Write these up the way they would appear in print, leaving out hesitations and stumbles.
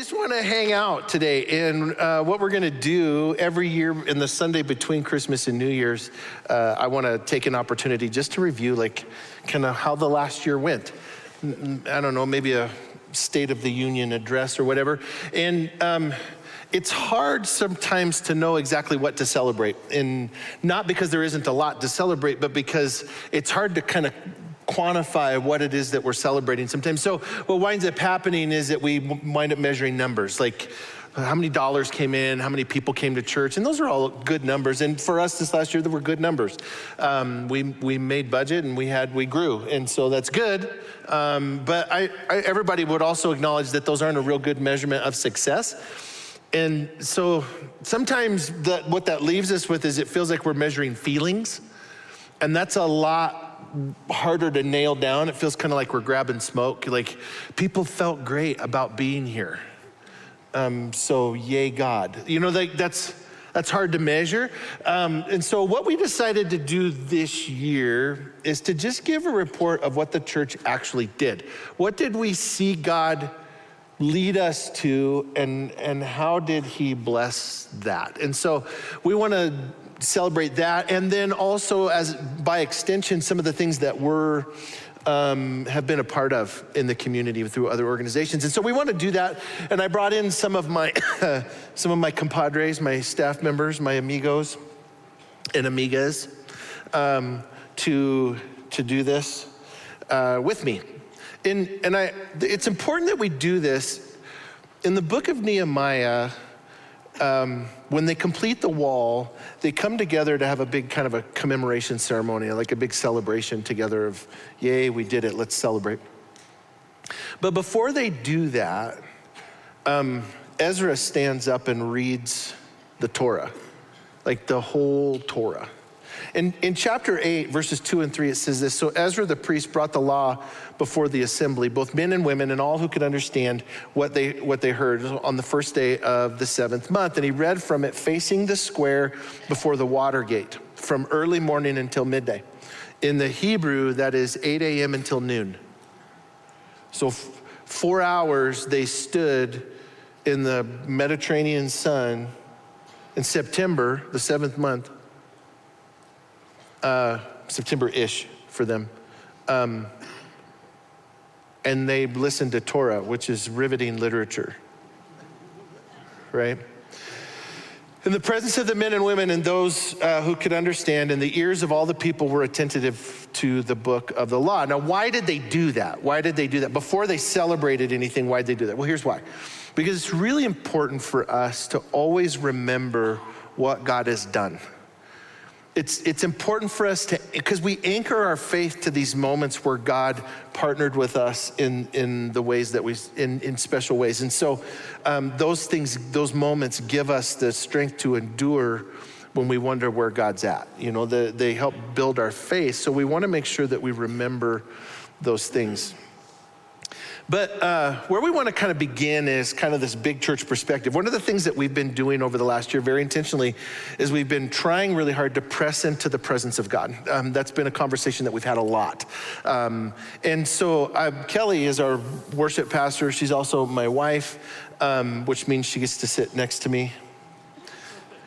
just want to hang out today. And what we're going to do every year in the Sunday between Christmas and New Year's, I want to take an opportunity just to review like kind of how the last year went. I don't know, maybe a State of the Union address or whatever. And it's hard sometimes to know exactly what to celebrate. And not because there isn't a lot to celebrate, but because it's hard to kind of quantify what it is that we're celebrating sometimes. So what winds up happening is that we wind up measuring numbers, like how many dollars came in, how many people came to church, and those are all good numbers. And for us this last year, there were good numbers. We made budget and we grew, and so that's good. But everybody would also acknowledge that those aren't a real good measurement of success. And so sometimes what that leaves us with is it feels like we're measuring feelings, and that's a lot harder to nail down. It feels kind of like we're grabbing smoke. Like people felt great about being here. So yay God. You know, that's hard to measure. And so what we decided to do this year is to just give a report of what the church actually did. What did we see God lead us to, and how did he bless that? And so we want to celebrate that, and then also, as by extension, some of the things that we're have been a part of in the community through other organizations. And so we want to do that. And I brought in some of my compadres, my staff members, my amigos and amigas, to do this with me. And it's important that we do this. In the book of Nehemiah, when they complete the wall, they come together to have a big kind of a commemoration ceremony, like a big celebration together of, yay, we did it, let's celebrate. But before they do that, Ezra stands up and reads the Torah, like the whole Torah. In chapter 8, verses 2 and 3, it says this: "So Ezra the priest brought the law before the assembly, both men and women, and all who could understand what they heard on the first day of the 7th month. And he read from it facing the square before the water gate, from early morning until midday. In the Hebrew, that is 8 a.m. until noon. So 4 hours they stood in the Mediterranean sun in September, the 7th month, September-ish for them. And they listened to Torah, which is riveting literature, right? In the presence of the men and women and those who could understand, and the ears of all the people were attentive to the book of the law." Now, why did they do that? Why did they do that? Before they celebrated anything, why did they do that? Well, here's why. Because it's really important for us to always remember what God has done. It's important for us because we anchor our faith to these moments where God partnered with us in the ways that in special ways. And so those moments give us the strength to endure when we wonder where God's at. You know, they help build our faith. So we want to make sure that we remember those things. But where we want to kind of begin is kind of this big church perspective. One of the things that we've been doing over the last year very intentionally is we've been trying really hard to press into the presence of God. That's been a conversation that we've had a lot. And so Kelly is our worship pastor. She's also my wife, which means she gets to sit next to me.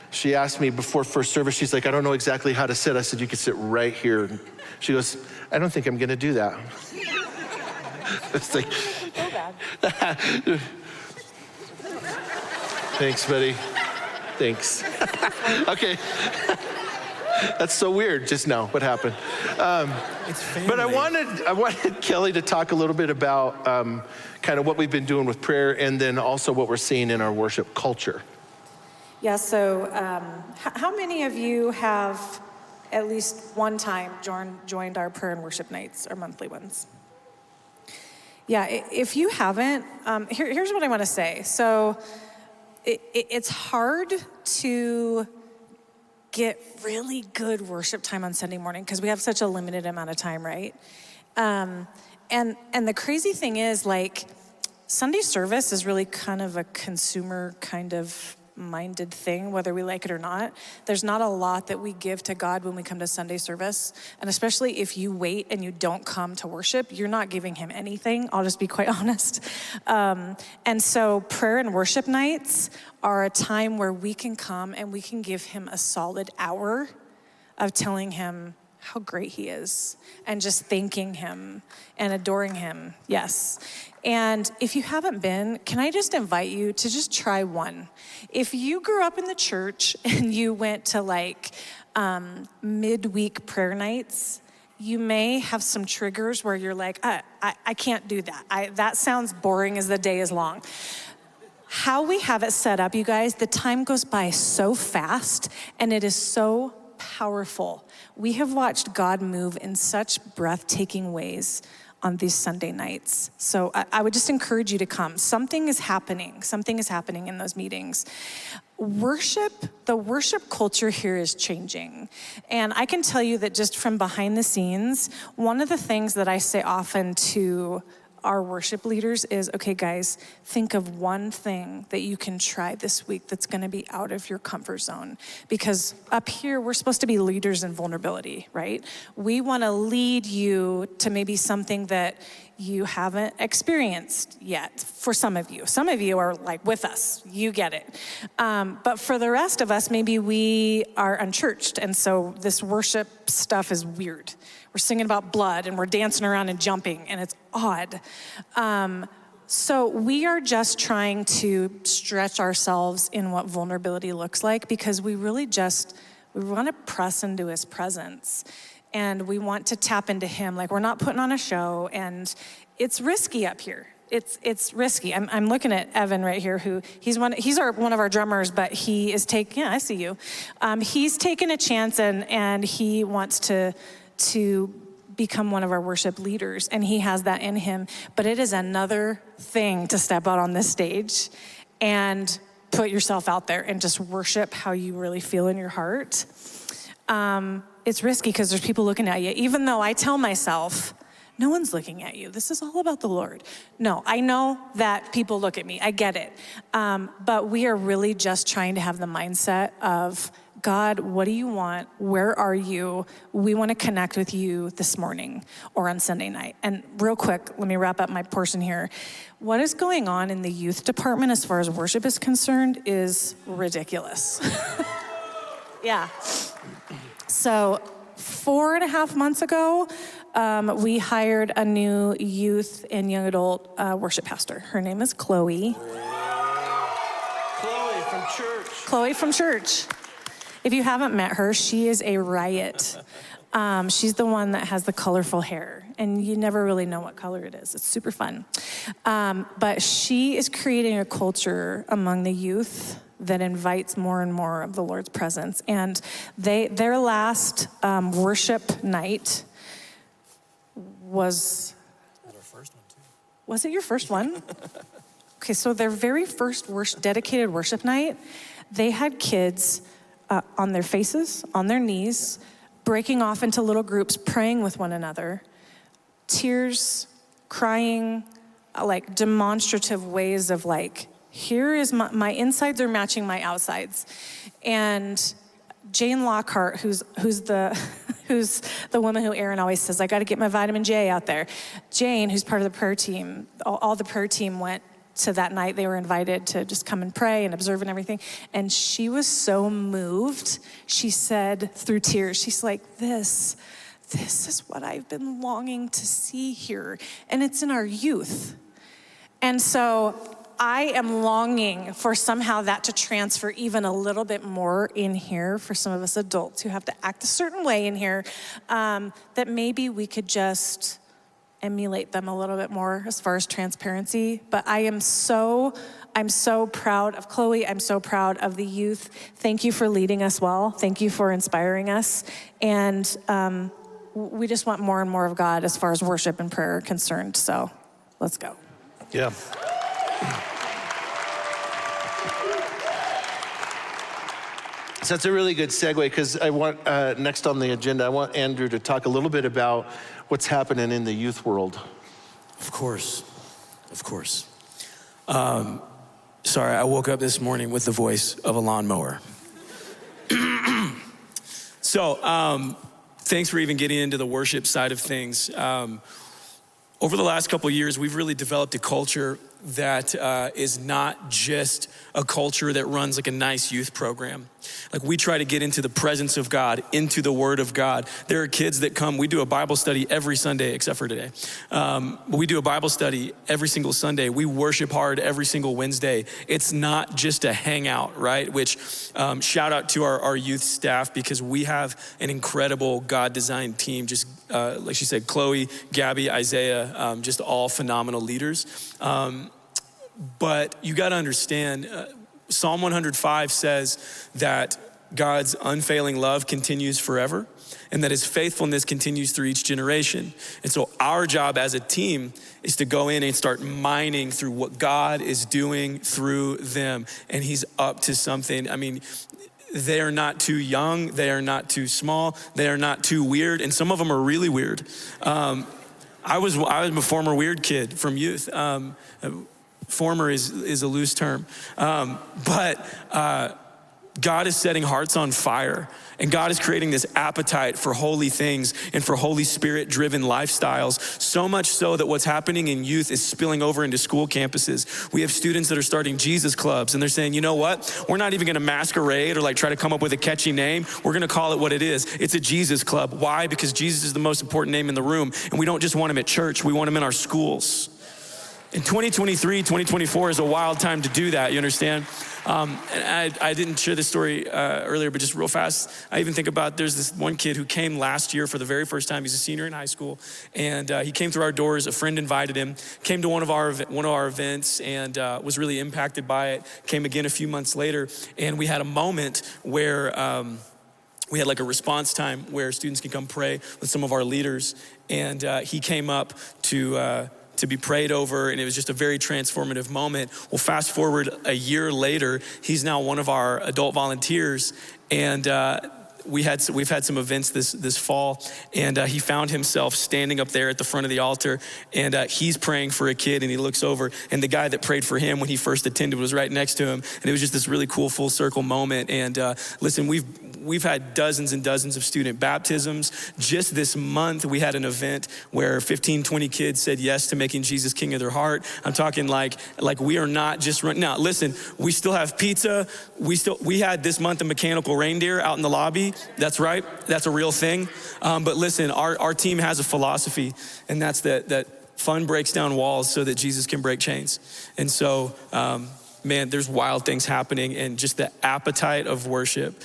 She asked me before first service, she's like, "I don't know exactly how to sit." I said, "You can sit right here." She goes, "I don't think I'm going to do that." It's like, thanks, buddy. Thanks. Okay. That's so weird just now. What happened? But I wanted Kelly to talk a little bit about kind of what we've been doing with prayer, and then also what we're seeing in our worship culture. Yeah, so how many of you have at least one time joined our prayer and worship nights, our monthly ones? Yeah, if you haven't, here's what I want to say. So it's hard to get really good worship time on Sunday morning because we have such a limited amount of time, right? And the crazy thing is, like, Sunday service is really kind of a consumer kind of minded thing, whether we like it or not. There's not a lot that we give to God when we come to Sunday service. And especially if you wait and you don't come to worship, you're not giving him anything. I'll just be quite honest. And so prayer and worship nights are a time where we can come and we can give him a solid hour of telling him how great he is and just thanking him and adoring him. Yes. And if you haven't been, can I just invite you to just try one? If you grew up in the church and you went to like midweek prayer nights, you may have some triggers where you're like, I can't do that. That sounds boring as the day is long. How we have it set up, you guys, the time goes by so fast and it is so powerful. We have watched God move in such breathtaking ways on these Sunday nights. So I would just encourage you to come. Something is happening in those meetings. The worship culture here is changing. And I can tell you that just from behind the scenes, one of the things that I say often to our worship leaders is, okay, guys, think of one thing that you can try this week that's gonna be out of your comfort zone. Because up here, we're supposed to be leaders in vulnerability, right? We wanna lead you to maybe something that you haven't experienced yet for some of you. Some of you are like with us, you get it. But for the rest of us, maybe we are unchurched, and so this worship stuff is weird. We're singing about blood and we're dancing around and jumping, and it's odd. So we are just trying to stretch ourselves in what vulnerability looks like, because we really we want to press into his presence. And we want to tap into him. Like, we're not putting on a show, and it's risky up here. It's risky. I'm looking at Evan right here, who he's one of our drummers, but he is yeah, I see you. He's taken a chance and he wants to become one of our worship leaders, and he has that in him. But it is another thing to step out on this stage and put yourself out there and just worship how you really feel in your heart. It's risky because there's people looking at you, even though I tell myself, no one's looking at you. This is all about the Lord. No, I know that people look at me. I get it. But we are really just trying to have the mindset of, God, what do you want? Where are you? We want to connect with you this morning or on Sunday night. And real quick, let me wrap up my portion here. What is going on in the youth department as far as worship is concerned is ridiculous. Yeah. So 4.5 months ago, we hired a new youth and young adult worship pastor. Her name is Chloe. Chloe from church. Chloe from church. If you haven't met her, she is a riot. She's the one that has the colorful hair, and you never really know what color it is. It's super fun. But she is creating a culture among the youth that invites more and more of the Lord's presence. And their last worship night was our first one too. Was it your first one? Okay, so their very first dedicated worship night, they had kids on their faces, on their knees, breaking off into little groups, praying with one another, tears, crying, like demonstrative ways of like, here is my insides are matching my outsides. And Jane Lockhart, who's the woman who Aaron always says, I got to get my vitamin J out there. Jane, who's part of the prayer team, all the prayer team went to that night. They were invited to just come and pray and observe and everything. And she was so moved. She said through tears, she's like, this is what I've been longing to see here. And it's in our youth. And so I am longing for somehow that to transfer even a little bit more in here for some of us adults who have to act a certain way in here, that maybe we could just emulate them a little bit more as far as transparency. But I'm so proud of Chloe. I'm so proud of the youth. Thank you for leading us well. Thank you for inspiring us. And we just want more and more of God as far as worship and prayer are concerned. So let's go. Yeah. So that's a really good segue, because I want, next on the agenda, I want Andrew to talk a little bit about what's happening in the youth world. Of course. So sorry, I woke up this morning with the voice of a lawnmower. So, thanks for even getting into the worship side of things. Over the last couple of years, we've really developed a culture that is not just a culture that runs like a nice youth program. Like, we try to get into the presence of God, into the Word of God. There are kids that come, we do a Bible study every Sunday except for today. We do a Bible study every single Sunday. We worship hard every single Wednesday. It's not just a hangout, right? Which, shout out to our youth staff, because we have an incredible God-designed team. Just like she said, Chloe, Gabby, Isaiah, just all phenomenal leaders. But you got to understand, Psalm 105 says that God's unfailing love continues forever, and that his faithfulness continues through each generation. And so our job as a team is to go in and start mining through what God is doing through them. And he's up to something. I mean, they are not too young, they are not too small, they are not too weird, and some of them are really weird. I was a former weird kid from youth. Former is a loose term. But God is setting hearts on fire, and God is creating this appetite for holy things and for Holy Spirit-driven lifestyles, so much so that what's happening in youth is spilling over into school campuses. We have students that are starting Jesus clubs, and they're saying, you know what? We're not even gonna masquerade or like try to come up with a catchy name. We're gonna call it what it is. It's a Jesus club. Why? Because Jesus is the most important name in the room, and we don't just want him at church, we want him in our schools. In 2023, 2024 is a wild time to do that, you understand? And I didn't share this story earlier, but just real fast, I even think about, there's this one kid who came last year for the very first time. He's a senior in high school, and he came through our doors. A friend invited him, came to one of our events, and was really impacted by it. Came again a few months later, and we had a moment where we had like a response time where students can come pray with some of our leaders, and he came up to be prayed over, and it was just a very transformative moment. Well, fast forward a year later, he's now one of our adult volunteers, and we've had some events this fall, and he found himself standing up there at the front of the altar, and he's praying for a kid, and he looks over, and the guy that prayed for him when he first attended was right next to him, and it was just this really cool full circle moment. And listen, we've had dozens and dozens of student baptisms. Just this month, we had an event where 15, 20 kids said yes to making Jesus king of their heart. I'm talking like we are not just running. Now, listen, we still have pizza. We had this month a mechanical reindeer out in the lobby. That's right. That's a real thing. But listen, our team has a philosophy, and that's that fun breaks down walls so that Jesus can break chains. And so, man, there's wild things happening, and just the appetite of worship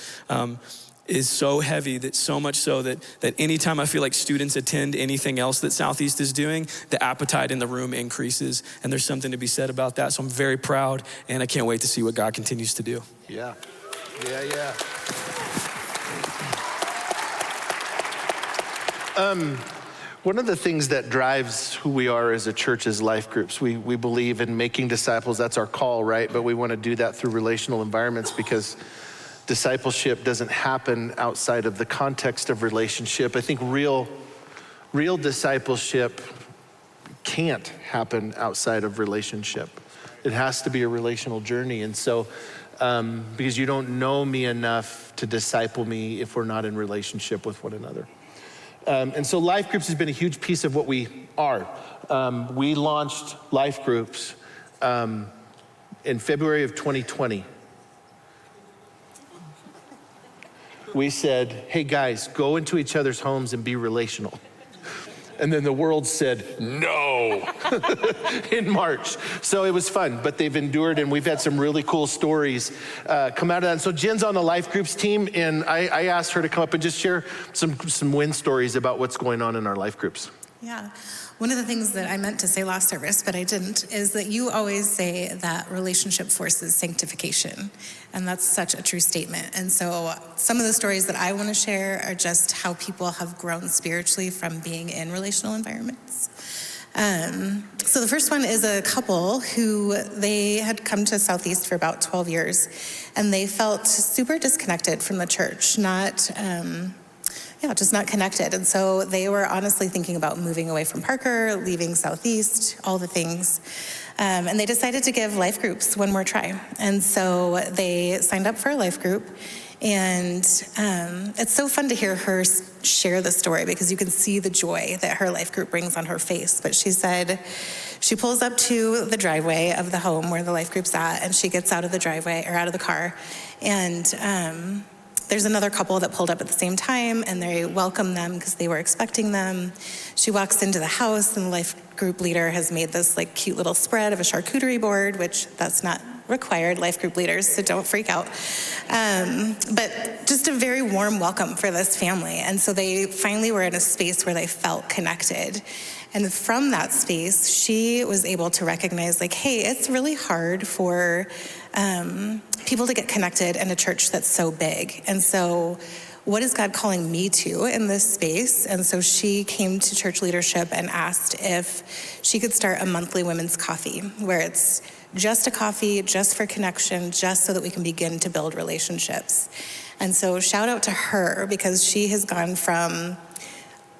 is so heavy, that so much so that anytime I feel like students attend anything else that Southeast is doing, the appetite in the room increases, and there's something to be said about that. So I'm very proud, and I can't wait to see what God continues to do. Yeah. One of the things that drives who we are as a church is life groups. We believe in making disciples. That's our call, right? But we want to do that through relational environments, because discipleship doesn't happen outside of the context of relationship. I think real discipleship can't happen outside of relationship. It has to be a relational journey. And so, because you don't know me enough to disciple me if we're not in relationship with one another. And so life groups has been a huge piece of what we are. We launched life groups in February of 2020. We said, hey guys, go into each other's homes and be relational. And then the world said, no, in March. So it was fun, but they've endured, and we've had some really cool stories come out of that. And so Jen's on the life groups team, and I asked her to come up and just share some win stories about what's going on in our life groups. Yeah. One of the things that I meant to say last service, but I didn't, is that you always say that relationship forces sanctification. And that's such a true statement. And so some of the stories that I want to share are just how people have grown spiritually from being in relational environments. So the first one is a couple who they had come to Southeast for about 12 years, and they felt super disconnected from the church, just not connected. And so they were honestly thinking about moving away from Parker, leaving Southeast, all the things. And they decided to give life groups one more try. And so they signed up for a life group. And it's so fun to hear her share the story because you can see the joy that her life group brings on her face. But she said she pulls up to the driveway of the home where the life group's at, and she gets out of the driveway or out of the car. And there's another couple that pulled up at the same time, and they welcome them because they were expecting them. She walks into the house, and the life group leader has made this like cute little spread of a charcuterie board, which that's not required, life group leaders, so don't freak out. But just a very warm welcome for this family. And so they finally were in a space where they felt connected. And from that space, she was able to recognize, like, hey, it's really hard for people to get connected in a church that's so big. And so what is God calling me to in this space? And so she came to church leadership and asked if she could start a monthly women's coffee, where it's just a coffee, just for connection, just so that we can begin to build relationships. And so shout out to her, because she has gone from,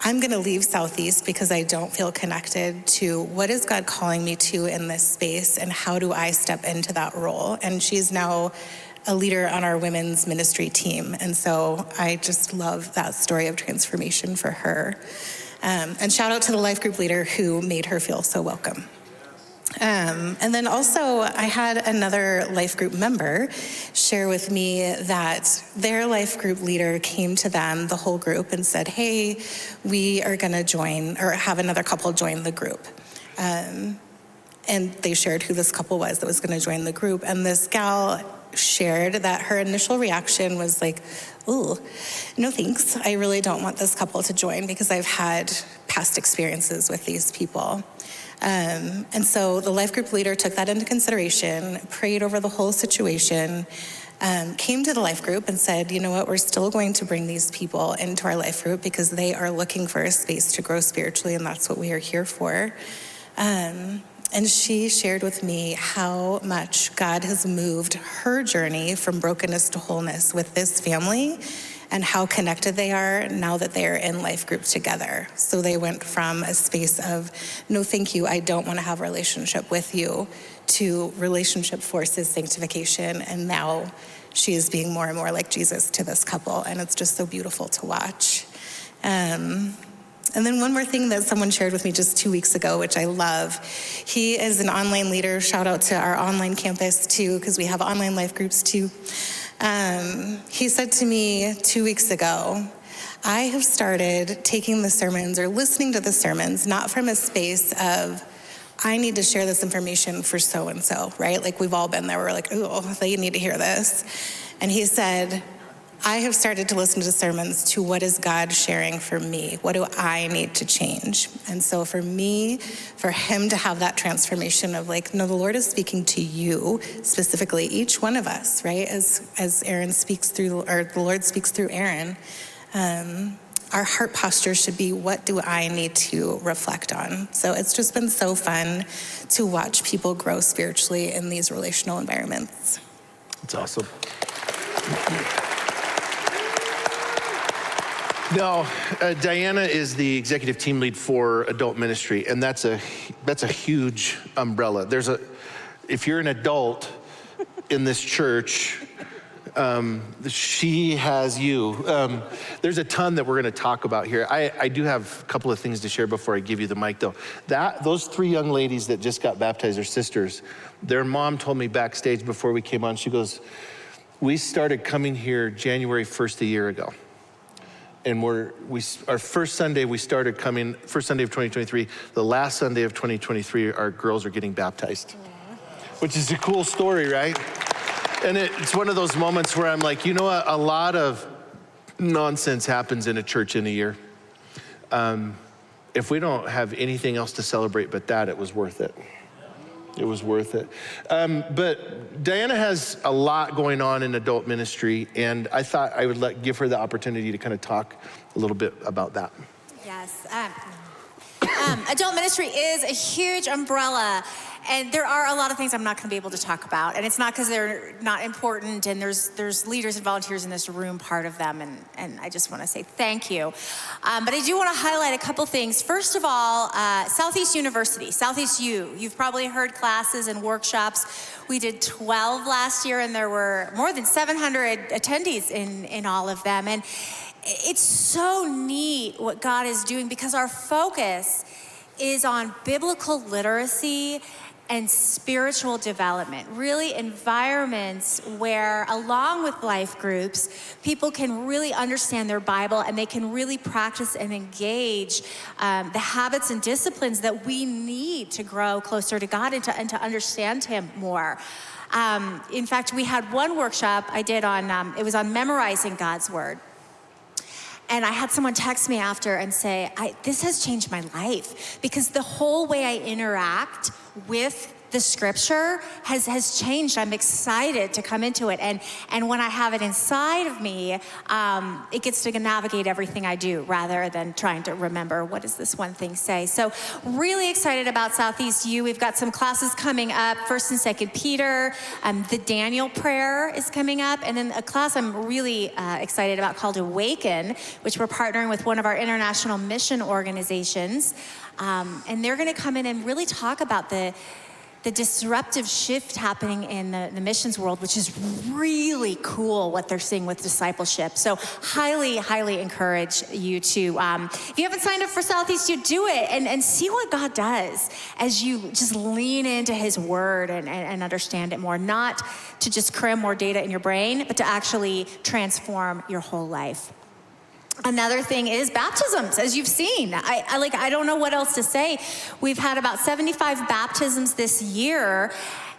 I'm gonna leave Southeast because I don't feel connected, to what is God calling me to in this space, and how do I step into that role? And she's now a leader on our women's ministry team. And so I just love that story of transformation for her. And shout out to the life group leader who made her feel so welcome. And then also I had another life group member share with me that their life group leader came to them, the whole group, and said, hey, we are gonna join, or have another couple join the group. And they shared who this couple was that was gonna join the group. And this gal shared that her initial reaction was like, ooh, no thanks. I really don't want this couple to join because I've had past experiences with these people. And so the life group leader took that into consideration, prayed over the whole situation, came to the life group and said, you know what, we're still going to bring these people into our life group because they are looking for a space to grow spiritually, and that's what we are here for. And she shared with me how much God has moved her journey from brokenness to wholeness with this family, and how connected they are now that they are in life groups together. So they went from a space of, no thank you, I don't want to have a relationship with you, to relationship forces sanctification. And now she is being more and more like Jesus to this couple. And it's just so beautiful to watch. And then one more thing that someone shared with me just 2 weeks ago, which I love. He is an online leader. Shout out to our online campus too, because we have online life groups too. He said to me 2 weeks ago, I have started taking the sermons or listening to the sermons, not from a space of, I need to share this information for so-and-so, right? Like we've all been there. We're like, oh, they need to hear this. And he said, I have started to listen to sermons to what is God sharing for me? What do I need to change? And so for me, for him to have that transformation of like, no, the Lord is speaking to you specifically, each one of us, right? As Aaron speaks through, or the Lord speaks through Aaron, our heart posture should be, what do I need to reflect on? So it's just been so fun to watch people grow spiritually in these relational environments. That's awesome. No, Diana is the executive team lead for adult ministry, and that's a huge umbrella. If you're an adult in this church, she has you. There's a ton that we're going to talk about here. I do have a couple of things to share before I give you the mic, though. Those three young ladies that just got baptized are sisters. Their mom told me backstage before we came on, she goes, we started coming here January 1st a year ago. And our first Sunday we started coming, first Sunday of 2023, the last Sunday of 2023, our girls are getting baptized. Which is a cool story, right? And it's one of those moments where I'm like, you know what, a lot of nonsense happens in a church in a year. If we don't have anything else to celebrate but that, it was worth it. It was worth it. But Diana has a lot going on in adult ministry, and I thought I would give her the opportunity to kind of talk a little bit about that. Yes. Adult ministry is a huge umbrella. And there are a lot of things I'm not going to be able to talk about, and it's not because they're not important, and there's leaders and volunteers in this room, part of them, and I just want to say thank you. But I do want to highlight a couple things. First of all, Southeast University, Southeast U. You've probably heard classes and workshops. We did 12 last year, and there were more than 700 attendees in all of them. And it's so neat what God is doing, because our focus is on biblical literacy and spiritual development, really environments where, along with life groups, people can really understand their Bible and they can really practice and engage the habits and disciplines that we need to grow closer to God and to understand Him more. In fact, we had one workshop I did on, it was on memorizing God's Word. And I had someone text me after and say, this has changed my life, because the whole way I interact with the scripture has changed. I'm excited to come into it. And when I have it inside of me, it gets to navigate everything I do rather than trying to remember what does this one thing say. So really excited about Southeast U. We've got some classes coming up, 1st and 2nd Peter. The Daniel prayer is coming up. And then a class I'm really excited about called Awaken, which we're partnering with one of our international mission organizations. And they're going to come in and really talk about the disruptive shift happening in the missions world, which is really cool what they're seeing with discipleship. So highly, highly encourage you to, if you haven't signed up for Southeast, you do it and see what God does as you just lean into His word and understand it more, not to just cram more data in your brain, but to actually transform your whole life. Another thing is baptisms, as you've seen. I don't know what else to say. We've had about 75 baptisms this year,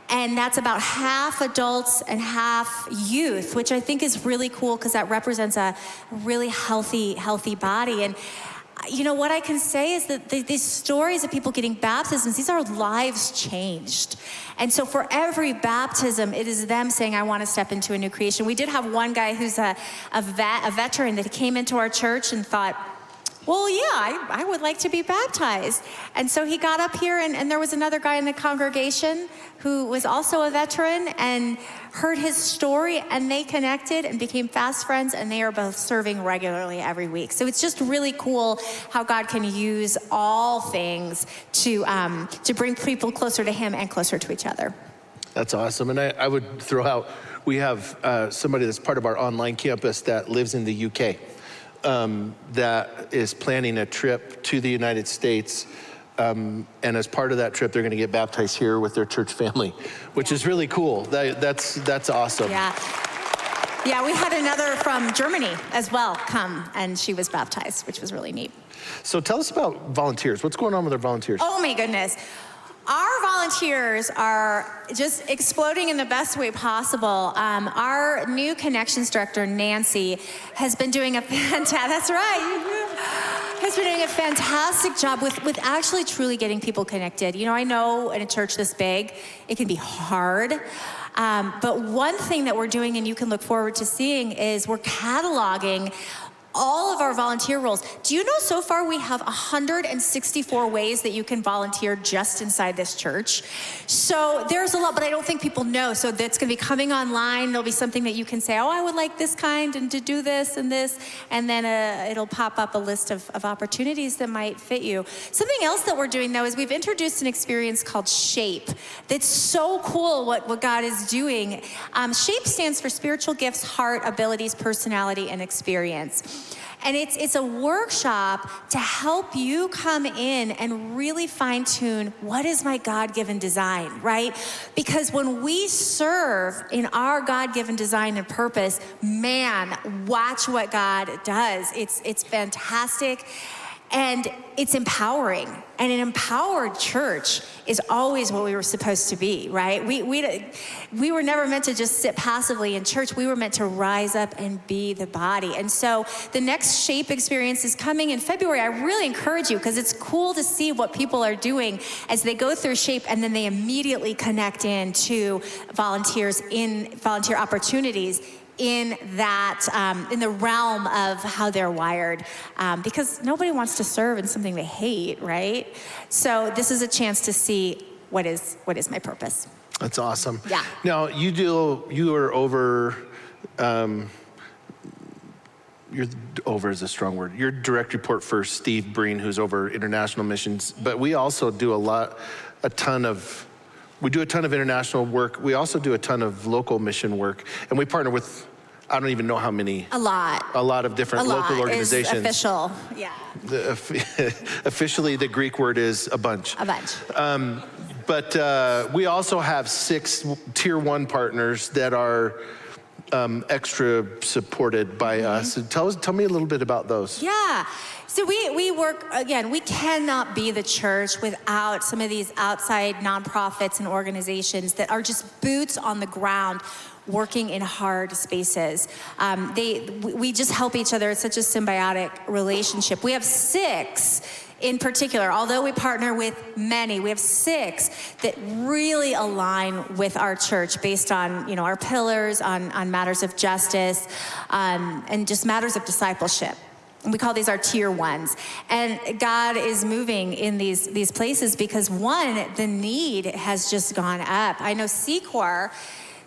and that's about half adults and half youth, which I think is really cool because that represents a really healthy body. And you know what I can say is that these stories of people getting baptisms, these are lives changed. And so for every baptism, it is them saying, I want to step into a new creation. We did have one guy who's a veteran that came into our church and thought, well, yeah, I would like to be baptized. And so he got up here, and there was another guy in the congregation who was also a veteran and heard his story, and they connected and became fast friends, and they are both serving regularly every week. So it's just really cool how God can use all things to bring people closer to Him and closer to each other. That's awesome. And I would throw out, we have somebody that's part of our online campus that lives in the UK. That is planning a trip to the United States. And as part of that trip, they're going to get baptized here with their church family, which is really cool. That's awesome. Yeah, we had another from Germany as well come, and she was baptized, which was really neat. So tell us about volunteers. What's going on with our volunteers? Oh my goodness. Our volunteers are just exploding in the best way possible. Our new connections director, Nancy, has been doing a fantastic job with actually truly getting people connected. You know, I know in a church this big, it can be hard. But one thing that we're doing, and you can look forward to seeing, is we're cataloging all of our volunteer roles. Do you know so far we have 164 ways that you can volunteer just inside this church? So there's a lot, but I don't think people know. So that's gonna be coming online. There'll be something that you can say, oh, I would like this kind and to do this and this. And then it'll pop up a list of opportunities that might fit you. Something else that we're doing though is we've introduced an experience called SHAPE. That's so cool what God is doing. SHAPE stands for Spiritual Gifts, Heart, Abilities, Personality, and Experience. And it's a workshop to help you come in and really fine tune what is my God-given design, right? Because when we serve in our God-given design and purpose, man, watch what God does. It's fantastic. And it's empowering. And an empowered church is always what we were supposed to be, right? We were never meant to just sit passively in church. We were meant to rise up and be the body. And so the next SHAPE experience is coming in February. I really encourage you because it's cool to see what people are doing as they go through SHAPE, and then they immediately connect into volunteer opportunities in that, in the realm of how they're wired, because nobody wants to serve in something they hate, right? So this is a chance to see what is my purpose. That's awesome. Yeah. Now, you are over, you're over is a strong word. You're direct report for Steve Breen, who's over international missions, but we also do a ton of international work. We also do a ton of local mission work, and we partner with, I don't even know how many. A lot of different local organizations. Is official, yeah. Officially, the Greek word is a bunch. A bunch. But we also have 6 tier 1 partners that are extra supported by us. Tell me a little bit about those. Yeah. So we work, again, we cannot be the church without some of these outside nonprofits and organizations that are just boots on the ground working in hard spaces. We just help each other. It's such a symbiotic relationship. We have 6 in particular, although we partner with many, we have 6 that really align with our church based on, our pillars, on matters of justice, and just matters of discipleship. And we call these our tier 1s. And God is moving in these places because, one, the need has just gone up. I know Secor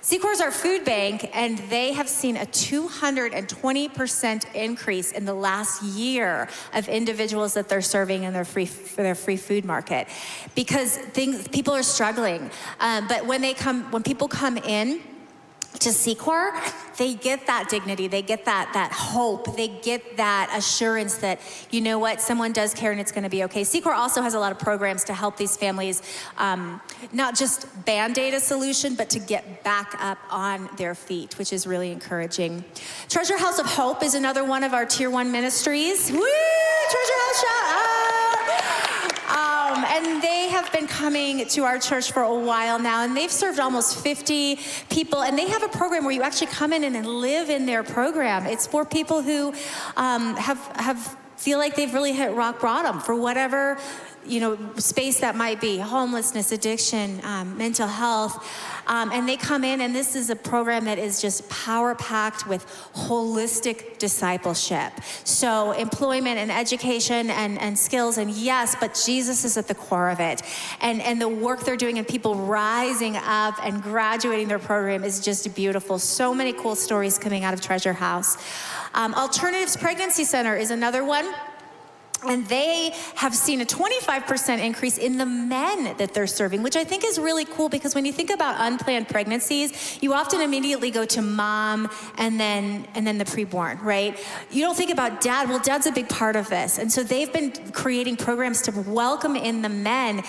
is our food bank, and they have seen a 220% increase in the last year of individuals that they're serving in their free food market, because people are struggling. But when people come in to Secor, they get that dignity, they get that hope, they get that assurance that, you know what, someone does care and it's gonna be okay. Secor also has a lot of programs to help these families, not just Band-Aid a solution, but to get back up on their feet, which is really encouraging. Treasure House of Hope is another one of our tier 1 ministries. Woo! Treasure House, shout out! And they have been coming to our church for a while now, and they've served almost 50 people, and they have a program where you actually come in and live in their program. It's for people who feel like they've really hit rock bottom for whatever space that might be, homelessness, addiction, mental health. And they come in, and this is a program that is just power-packed with holistic discipleship. So employment and education and skills, and yes, but Jesus is at the core of it. And the work they're doing and people rising up and graduating their program is just beautiful. So many cool stories coming out of Treasure House. Alternatives Pregnancy Center is another one. And they have seen a 25% increase in the men that they're serving, which I think is really cool, because when you think about unplanned pregnancies, you often immediately go to mom and then the preborn, right? You don't think about dad. Well, dad's a big part of this. And so they've been creating programs to welcome in the men.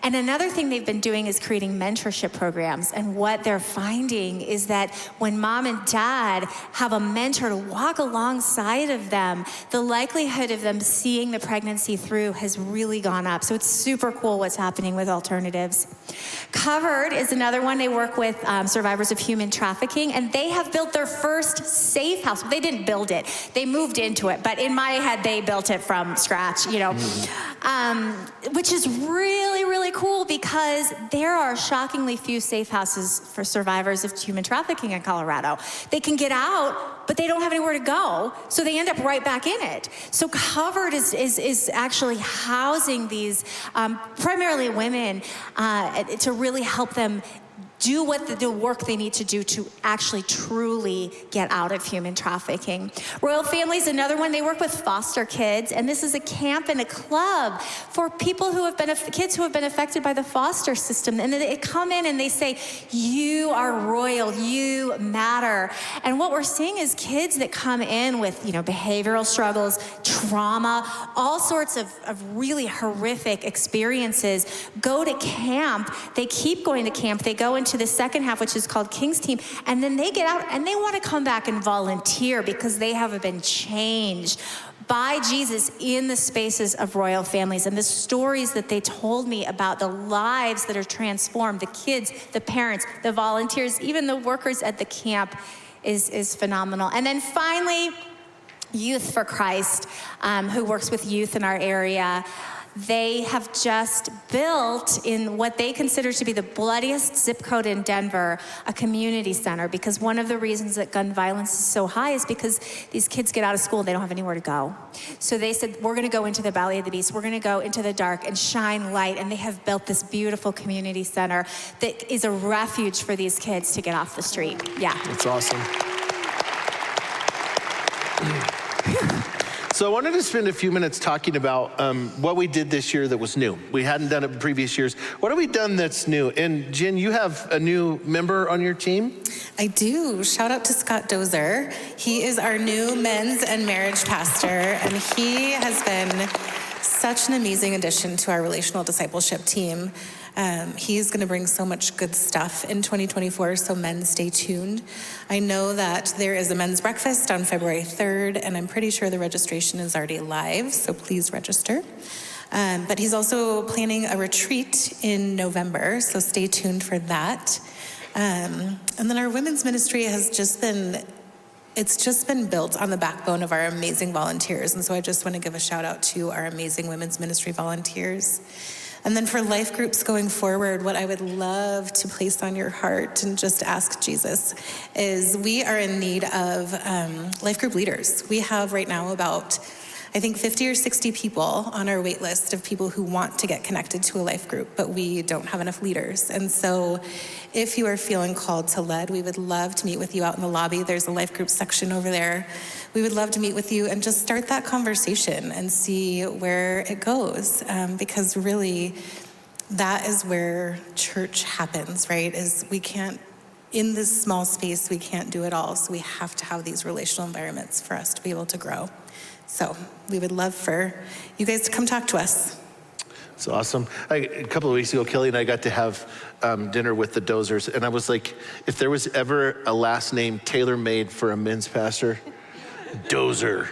And another thing they've been doing is creating mentorship programs. And what they're finding is that when mom and dad have a mentor to walk alongside of them, the likelihood of them seeing the pregnancy through has really gone up. So it's super cool what's happening with Alternatives. Covered is another one. They work with survivors of human trafficking, and they have built their first safe house. They didn't build it. They moved into it. But in my head, they built it from scratch, which is really, really cool, because there are shockingly few safe houses for survivors of human trafficking in Colorado. They can get out, but they don't have anywhere to go, so they end up right back in it. So Covered is actually housing these primarily women to really help them do the work they need to do to actually truly get out of human trafficking. Royal Family is another one. They work with foster kids, and this is a camp and a club for people who have been, kids who have been affected by the foster system. And they come in and they say, you are royal, you matter. And what we're seeing is kids that come in with, behavioral struggles, trauma, all sorts of really horrific experiences, go to camp. They keep going to camp. They go into the second half, which is called King's Team, and then they get out and they want to come back and volunteer because they have been changed by Jesus in the spaces of Royal Families. And the stories that they told me about the lives that are transformed, the kids, the parents, the volunteers, even the workers at the camp is phenomenal. And then finally, Youth for Christ, who works with youth in our area. They have just built in what they consider to be the bloodiest zip code in Denver, a community center, because one of the reasons that gun violence is so high is because these kids get out of school and they don't have anywhere to go. So they said, we're gonna go into the Valley of the Beast, we're gonna go into the dark and shine light, and they have built this beautiful community center that is a refuge for these kids to get off the street. Yeah. That's awesome. So I wanted to spend a few minutes talking about what we did this year that was new. We hadn't done it in previous years. What have we done that's new? And Jen, you have a new member on your team? I do. Shout out to Scott Dozer. He is our new men's and marriage pastor, and he has been such an amazing addition to our relational discipleship team. He's going to bring so much good stuff in 2024, so men, stay tuned. I know that there is a men's breakfast on February 3rd, and I'm pretty sure the registration is already live, so please register. But he's also planning a retreat in November, so stay tuned for that. And then our women's ministry has just been, it's just been built on the backbone of our amazing volunteers. And so I just want to give a shout out to our amazing women's ministry volunteers. And then for life groups going forward, what I would love to place on your heart and just ask Jesus is we are in need of life group leaders. We have right now about, I think, 50 or 60 people on our wait list of people who want to get connected to a life group, but we don't have enough leaders. And so if you are feeling called to lead, we would love to meet with you out in the lobby. There's a life group section over there. We would love to meet with you and just start that conversation and see where it goes. Because really, that is where church happens, right? Is we can't, in this small space, we can't do it all. So we have to have these relational environments for us to be able to grow. So we would love for you guys to come talk to us. It's awesome. A couple of weeks ago, Kelly and I got to have dinner with the Dozers, and I was like, if there was ever a last name tailor-made for a men's pastor, Dozer.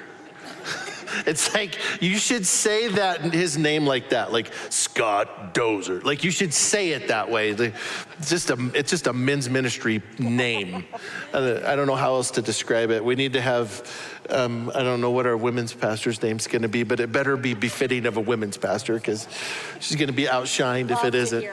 It's like, you should say that, his name like that, like Scott Dozer. Like, you should say it that way. It's just a men's ministry name. I don't know how else to describe it. We need to have, I don't know what our women's pastor's name's gonna be, but it better be befitting of a women's pastor, because she's gonna be outshined if it isn't.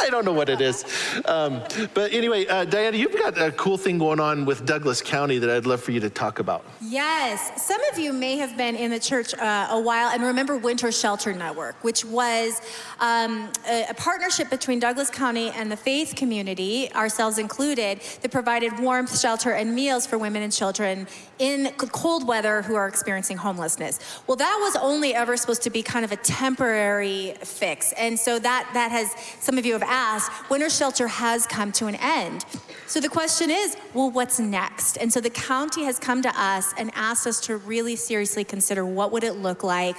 I don't know what it is. But anyway, Diana, you've got a cool thing going on with Douglas County that I'd love for you to talk about. Yes, some of you may have been in the church a while and remember Winter Shelter Network, which was a partnership between Douglas County and the faith community, ourselves included, that provided warmth, shelter, and meals for women and children in cold weather who are experiencing homelessness. Well, that was only ever supposed to be kind of a temporary fix. And so that has, some of you have asked, Winter Shelter has come to an end. So the question is, well, what's next? And so the county has come to us and asked us to really seriously consider what would it look like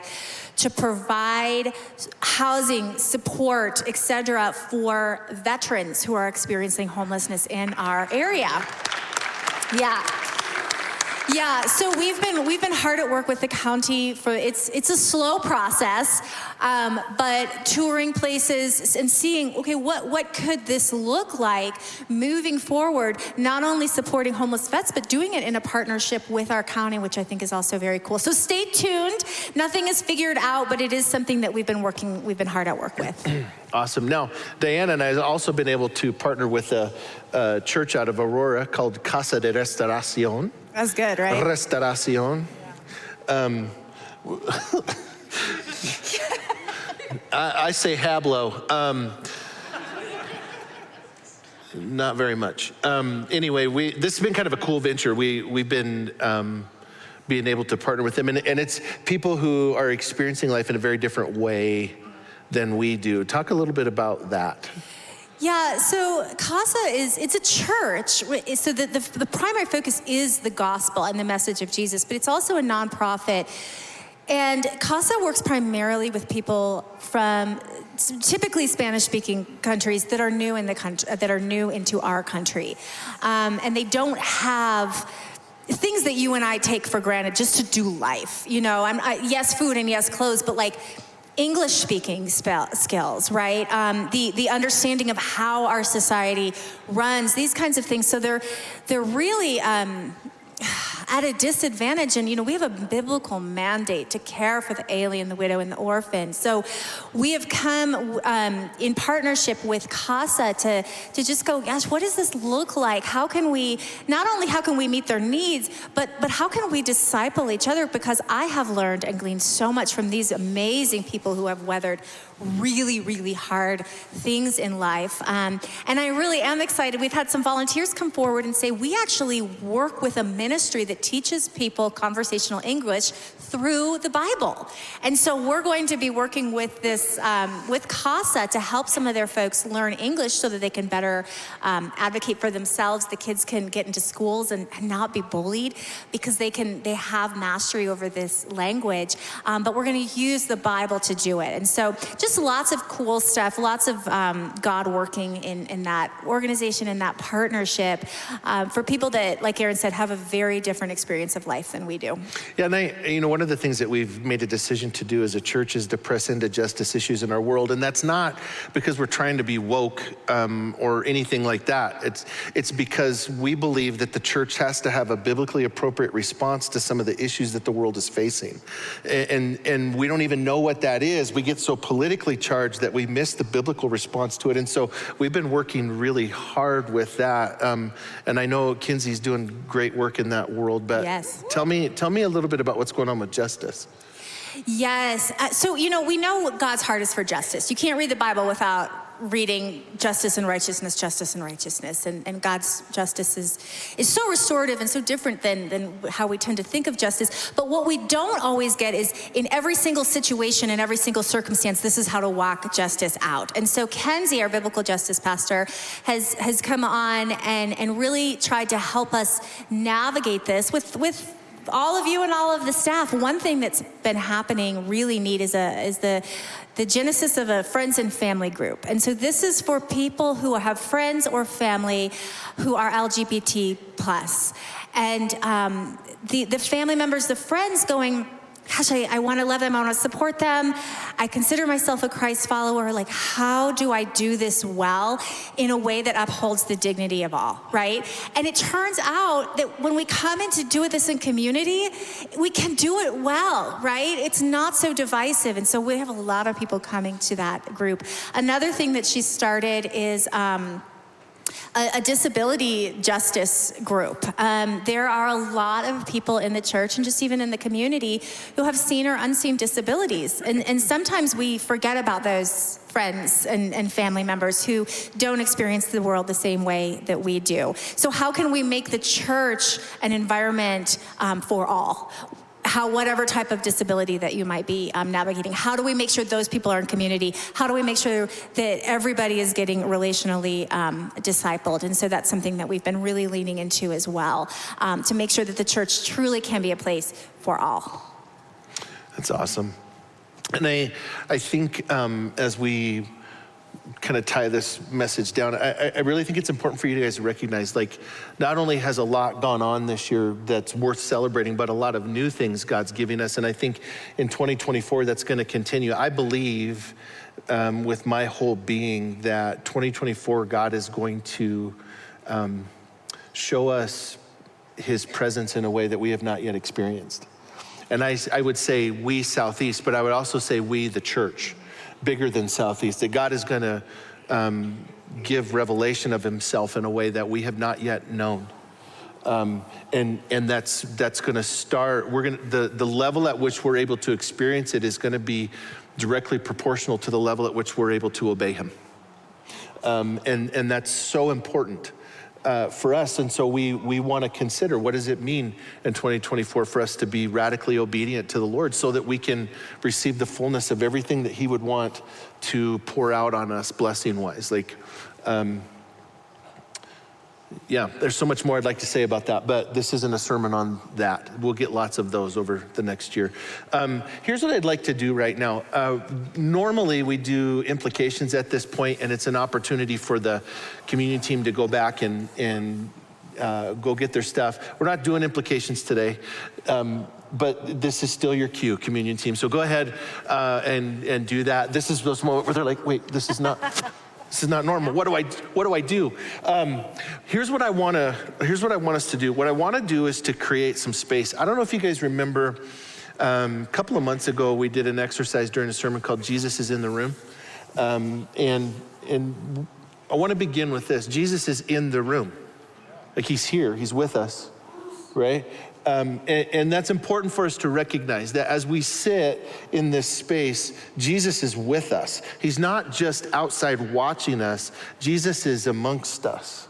to provide housing, support, et cetera, for veterans who are experiencing homelessness in our area. Yeah, so we've been hard at work with the county for it's a slow process, but touring places and seeing, okay, what could this look like moving forward? Not only supporting homeless vets, but doing it in a partnership with our county, which I think is also very cool. So stay tuned. Nothing is figured out, but it is something that we've been hard at work with. Awesome. Now, Diana and I have also been able to partner with a church out of Aurora called Casa de Restauración. That's good, right? Restauración. Yeah. I say hablo. Not very much. Anyway, this has been kind of a cool venture. We've been being able to partner with them, and it's people who are experiencing life in a very different way than we do. Talk a little bit about that. Yeah, so Casa it's a church, so the primary focus is the gospel and the message of Jesus, but it's also a nonprofit. And Casa works primarily with people from typically Spanish-speaking countries that are new in the country, that are new into our country, and they don't have things that you and I take for granted just to do life. You know, yes, food and yes, clothes, but like English speaking skills, right? The understanding of how our society runs, these kinds of things. So they're really at a disadvantage. And, we have a biblical mandate to care for the alien, the widow, and the orphan. So we have come in partnership with CASA to just go, gosh, what does this look like? How can we meet their needs, but how can we disciple each other? Because I have learned and gleaned so much from these amazing people who have weathered really, really hard things in life. And I really am excited. We've had some volunteers come forward and say, we actually work with a ministry that teaches people conversational English through the Bible. And so we're going to be working with this, with CASA to help some of their folks learn English so that they can better advocate for themselves. The kids can get into schools and not be bullied because they have mastery over this language. But we're going to use the Bible to do it. And so just lots of cool stuff, lots of God working in that organization, in that partnership for people that, like Aaron said, have a very different experience of life than we do. Yeah, and one of the things that we've made a decision to do as a church is to press into justice issues in our world. And that's not because we're trying to be woke or anything like that. It's because we believe that the church has to have a biblically appropriate response to some of the issues that the world is facing. And we don't even know what that is. We get so politically charged that we miss the biblical response to it. And so we've been working really hard with that. And I know Kinsey's doing great work in that world, but yes. Tell me a little bit about what's going on with justice. Yes. So, we know what God's heart is for justice. You can't read the Bible without reading justice and righteousness. And God's justice is so restorative and so different than how we tend to think of justice. But what we don't always get is in every single situation, in every single circumstance, this is how to walk justice out. And so Kenzie, our biblical justice pastor, has come on and really tried to help us navigate this with all of you and all of the staff. One thing that's been happening really neat is the genesis of a friends and family group. And so this is for people who have friends or family who are LGBT plus. And the family members, the friends going, gosh, I want to love them. I want to support them. I consider myself a Christ follower. Like, how do I do this well in a way that upholds the dignity of all, right? And it turns out that when we come in to do this in community, we can do it well, right? It's not so divisive. And so we have a lot of people coming to that group. Another thing that she started is a disability justice group. There are a lot of people in the church and just even in the community who have seen or unseen disabilities. And sometimes we forget about those friends and family members who don't experience the world the same way that we do. So how can we make the church an environment for all? Whatever type of disability that you might be navigating, how do we make sure those people are in community? How do we make sure that everybody is getting relationally discipled? And so that's something that we've been really leaning into as well, to make sure that the church truly can be a place for all. That's awesome. And I think as we kind of tie this message down, I really think it's important for you guys to recognize, like, not only has a lot gone on this year that's worth celebrating, but a lot of new things God's giving us. And I think in 2024, that's going to continue. I believe with my whole being that 2024, God is going to show us his presence in a way that we have not yet experienced. And I would say we Southeast, but I would also say we the church, bigger than Southeast, that God is going to give revelation of himself in a way that we have not yet known. And that's going to start, the level at which we're able to experience it is going to be directly proportional to the level at which we're able to obey him. And that's so important for us. And so we want to consider, what does it mean in 2024 for us to be radically obedient to the Lord so that we can receive the fullness of everything that he would want to pour out on us blessing-wise. Like, yeah, there's so much more I'd like to say about that, but this isn't a sermon on that. We'll get lots of those over the next year. Here's what I'd like to do right now. Normally we do implications at this point, and it's an opportunity for the communion team to go back and go get their stuff. We're not doing implications today, but this is still your cue, communion team. So go ahead and do that. This is this moment where they're like, wait, this is not... This is not normal. What do I do? Here's what I want us to do. What I want to do is to create some space. I don't know if you guys remember, a couple of months ago, we did an exercise during a sermon called Jesus is in the Room. And I want to begin with this. Jesus is in the room. Like he's here, he's with us, right? And that's important for us to recognize that as we sit in this space, Jesus is with us. He's not just outside watching us, Jesus is amongst us.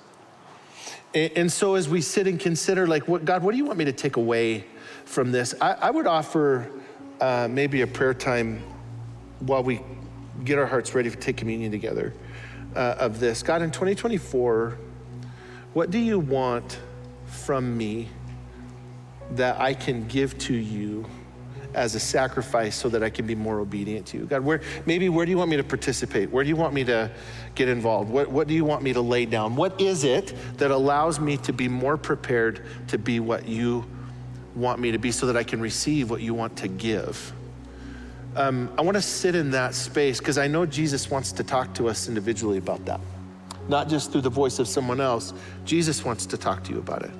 And so as we sit and consider, like, God, what do you want me to take away from this? I would offer maybe a prayer time while we get our hearts ready to take communion together of this. God, in 2024, what do you want from me that I can give to you as a sacrifice so that I can be more obedient to you? God, where do you want me to participate? Where do you want me to get involved? What do you want me to lay down? What is it that allows me to be more prepared to be what you want me to be so that I can receive what you want to give? I want to sit in that space because I know Jesus wants to talk to us individually about that. Not just through the voice of someone else. Jesus wants to talk to you about it.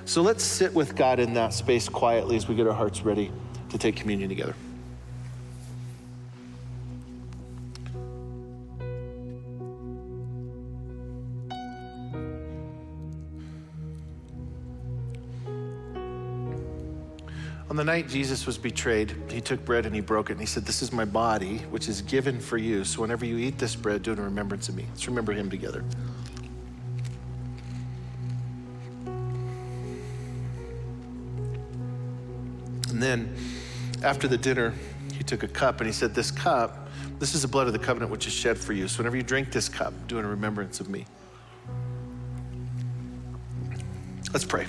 So let's sit with God in that space quietly as we get our hearts ready to take communion together. On the night Jesus was betrayed, he took bread and he broke it and he said, "This is my body, which is given for you. So whenever you eat this bread, do it in remembrance of me." Let's remember him together. And then after the dinner, he took a cup and he said, "This cup, this is the blood of the covenant which is shed for you. So whenever you drink this cup, do it in remembrance of me." Let's pray.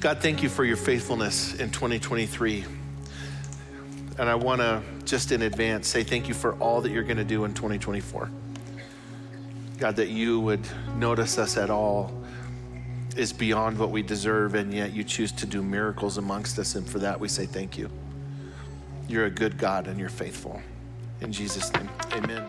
God, thank you for your faithfulness in 2023. And I want to just in advance say thank you for all that you're going to do in 2024. God, that you would notice us at all is beyond what we deserve, and yet you choose to do miracles amongst us, and for that we say thank you. You're a good God and you're faithful. In Jesus' name, amen.